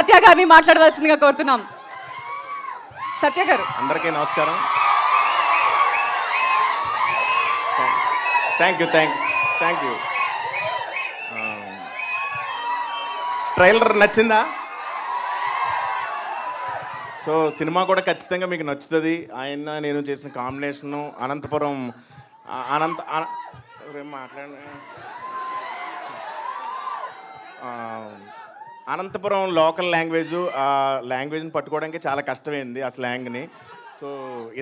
సత్య గారిని మాట్లాడవలసిందిగా కోరుతున్నాం. సత్య గారు. అందరికీ నమస్కారం. Thank you. ట్రైలర్ నచ్చిందా? సో సినిమా కూడా ఖచ్చితంగా మీకు నచ్చుతుంది. ఆయన నేను చేసిన combination Anantapuram Anantapuram local language, ఆ లాంగ్వేజ్ని పట్టుకోవడానికి చాలా కష్టమైంది ఆ స్లాంగ్ని. సో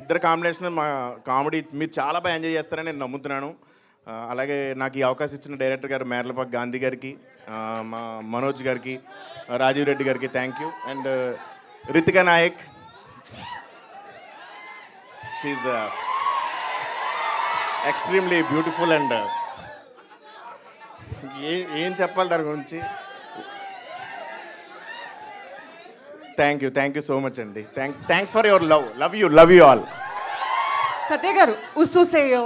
ఇద్దరు కాంబినేషన్ మా కామెడీ మీరు చాలా బాగా ఎంజాయ్ చేస్తారని నేను నమ్ముతున్నాను. అలాగే నాకు ఈ అవకాశం ఇచ్చిన డైరెక్టర్ గారు మేర్లపాక గాంధీ గారికి, మా మనోజ్ గారికి, రాజీవ్ రెడ్డి గారికి thank you. And Ritika Nayak, she extremely beautiful. And ఏం చెప్పాలి దాని గురించి. థ్యాంక్ యూ సో మచ్ అండి. Thanks for your love you all. Satya garu ఉస్సుసేయో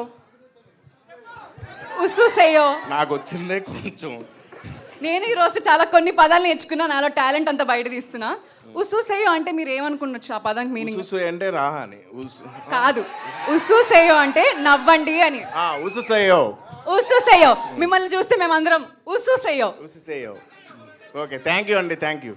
నాకు వచ్చిందే కొంచెం. నేను ఈరోజు చాలా కొన్ని పదాలు నేర్చుకున్నా, నాలో టాలెంట్ అంతా బయట తీస్తున్నా. ఉస్సుసేయో అంటే మీరు ఏమనుకున్నచ్చు ఆ పదానికి మీనింగ్? ఉసు అంటే రా అని కాదు, ఉస్సుసేయో అంటే నవ్వండి అని. ఉసుసేయో మిమ్మల్ని చూస్తే మేమందరం ఉస్సుసేయో. ఓకే, థ్యాంక్ యూ అండి. Thank you.